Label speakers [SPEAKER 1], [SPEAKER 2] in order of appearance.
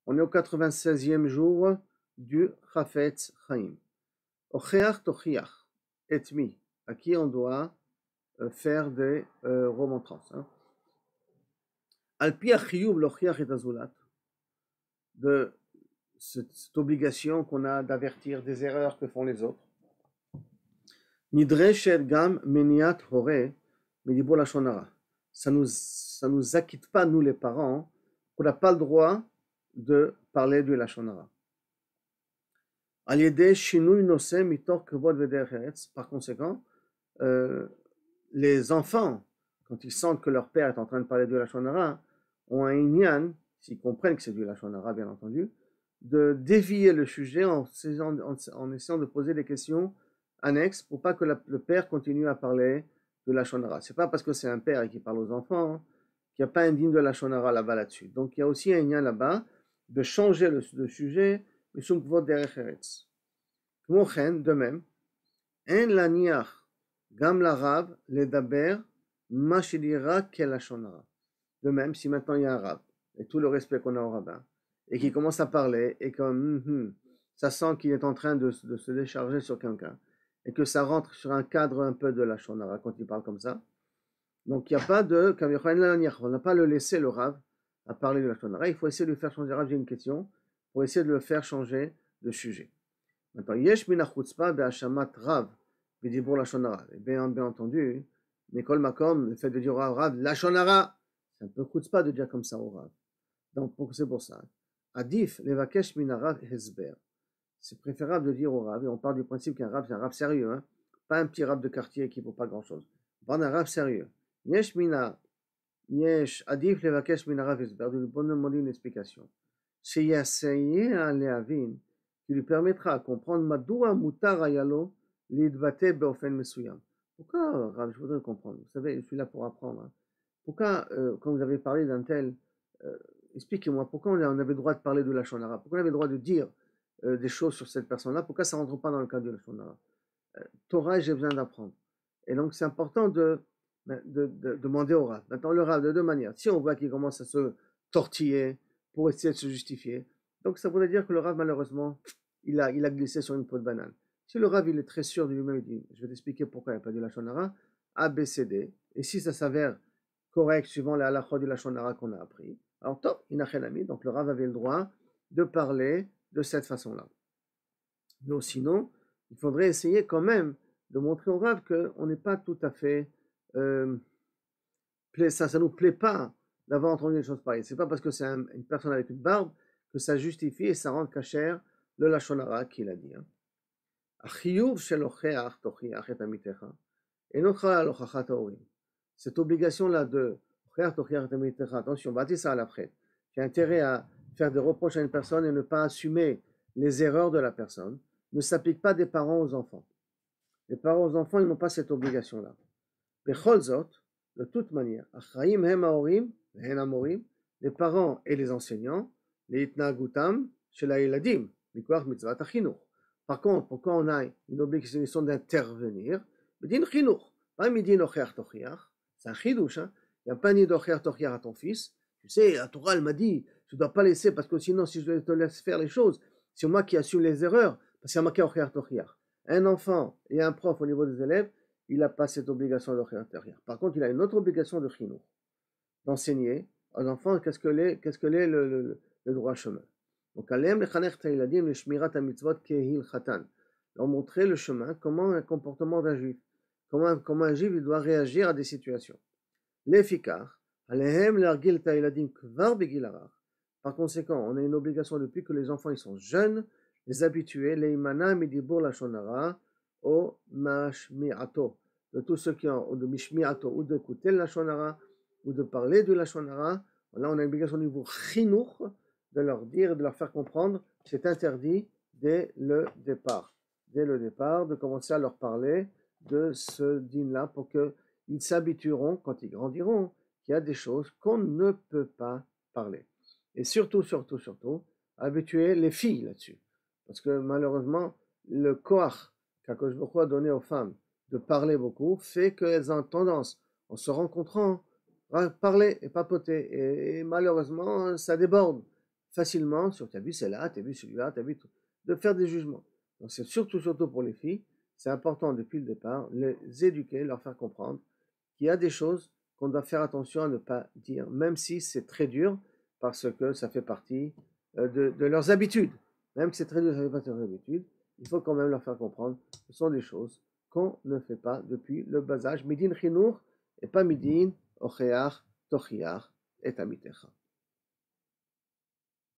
[SPEAKER 1] On est au 96e jour du Chafetz Chaim. Ocheach tochiach etmi, à qui on doit faire des remontrances. Al pi achiyuv lochiach et azulat, de cette obligation qu'on a d'avertir des erreurs que font les autres. Nidreshet gam meniat hore medibur lashon hara. Ça nous acquitte pas, nous les parents, qu'on n'a pas le droit de parler du lashon hara. Al yedei shinui noseh mitor kavod vederech eretz. Par conséquent, les enfants, quand ils sentent que leur père est en train de parler du lashon hara, ont un inyan, s'ils comprennent que c'est du lashon hara, bien entendu, de dévier le sujet en essayant de poser des questions annexes pour pas que le père continue à parler de lashon hara. C'est pas parce que c'est un père et qu'il parle aux enfants qu'il n'y a pas un digne de lashon hara là-bas là-dessus. Donc il y a aussi un inyan là-bas de changer le sujet, mishum kvod derech eretz. Kmo chen, de même, en laniach gam larav ledaber ma shedira kel lashon hara. De même, si maintenant il y a un rab, et tout le respect qu'on a au rabbin, et qui commence à parler, et comme ça sent qu'il est en train de se décharger sur quelqu'un, et que ça rentre sur un cadre un peu de lashon hara quand il parle comme ça. Donc il n'y a pas de, on n'a pas le laisser le rab à parler de lashon hara, il faut essayer de le faire changer. Rab, j'ai une question, pour essayer de le faire changer de sujet. Maintenant, yesh min ha-chutzpah be'ashamat rav b'dibur lashon hara. Bien entendu, mais kol makom, le fait de dire au rab lashon hara, c'est un peu chutzpah de dire comme ça au rab. Donc c'est pour ça. Adif levakesh min harav hesber. C'est préférable de dire au rab, et on part du principe qu'un rab, c'est un rab sérieux, hein? Pas un petit rab de quartier qui ne vaut pas grand-chose. On parle d'un rab sérieux. Yesh adif levakesh min harav hesber, de lui demander une explication. Sheyaseye aleavin, qui lui permettra de comprendre madoua mutar ayalo lidvate beofen mesuyam. Pourquoi, rab, je voudrais comprendre. Vous savez, je suis là pour apprendre. Hein. Pourquoi, quand vous avez parlé d'un tel, expliquez-moi, pourquoi on avait le droit de parler de lashon hara? Pourquoi on avait le droit de dire des choses sur cette personne-là? Pourquoi ça ne rentre pas dans le cadre de lashon hara? Torah, j'ai besoin d'apprendre. Et donc, c'est important de demander au Rav. Maintenant, le Rav, de deux manières. Si on voit qu'il commence à se tortiller pour essayer de se justifier, donc ça voudrait dire que le Rav, malheureusement, il a glissé sur une peau de banane. Si le Rav, il est très sûr de lui-même, il dit, je vais t'expliquer pourquoi il n'y a pas de lashon hara, A, B, C, D. Et si ça s'avère correct, suivant la halakha du lashon hara qu'on a appris, alors top, inachenami, donc le Rav avait le droit de parler de cette façon-là. Mais sinon, il faudrait essayer quand même de montrer au Rav qu'on n'est pas tout à fait... ça ne nous plaît pas d'avoir entendu des choses pareilles. C'est pas parce que c'est une personne avec une barbe que ça justifie et ça rend cachère le lashon hara qu'il a dit. Cette obligation-là de attention, bâtis ça à l'après, qui a intérêt à faire des reproches à une personne et ne pas assumer les erreurs de la personne, ne s'applique pas des parents aux enfants. Les parents aux enfants, ils n'ont pas cette obligation-là. De toute manière, les parents et les enseignants, les itnagutam chez la iladim, mitzvat achinour. Par contre, pourquoi on a une obligation d'intervenir? Midin chinour, pas midin ocher tochiach, c'est un chidouche, hein? Il n'y a pas ni d'ocher tochiach à ton fils. Tu sais, la Torah, elle m'a dit, tu ne dois pas laisser, parce que sinon, si je te laisse faire les choses, c'est moi qui assume les erreurs, parce qu'il y a marqué ocher tochiach. Un enfant et un prof au niveau des élèves, il n'a pas cette obligation d'ocher tochiach. Par contre, il a une autre obligation de chinour, d'enseigner aux enfants qu'est-ce que l'est le droit chemin. Donc, leur montrer le chemin, comment un comportement d'un juif, comment un juif il doit réagir à des situations. Par conséquent, on a une obligation depuis que les enfants ils sont jeunes, les habituer, au mashmi'ato, de tous ceux qui ont de mishmi'ato ou d'écouter le lashon hara ou de parler du lashon hara. Là, on a une obligation au niveau chinour de leur dire et de leur faire comprendre que c'est interdit dès le départ, de commencer à leur parler de ce din-là pour qu'ils s'habitueront, quand ils grandiront, qu'il y a des choses qu'on ne peut pas parler. Et surtout, habituer les filles là-dessus. Parce que malheureusement, le koach qu'Akadosh Baruch Hu a donné aux femmes de parler beaucoup fait qu'elles ont tendance, en se rencontrant, à parler et papoter. Et malheureusement, ça déborde. facilement sur t'as vu celle-là, t'as vu celui-là, t'as vu tout, de faire des jugements. Donc c'est surtout pour les filles, c'est important depuis le départ, les éduquer, leur faire comprendre qu'il y a des choses qu'on doit faire attention à ne pas dire, même si c'est très dur, parce que ça fait partie de leurs habitudes. Même si c'est très dur, ça fait partie de leurs habitudes, il faut quand même leur faire comprendre que ce sont des choses qu'on ne fait pas depuis le bas âge. Midin chinour et pas midin ocheach tochiach et amitecha.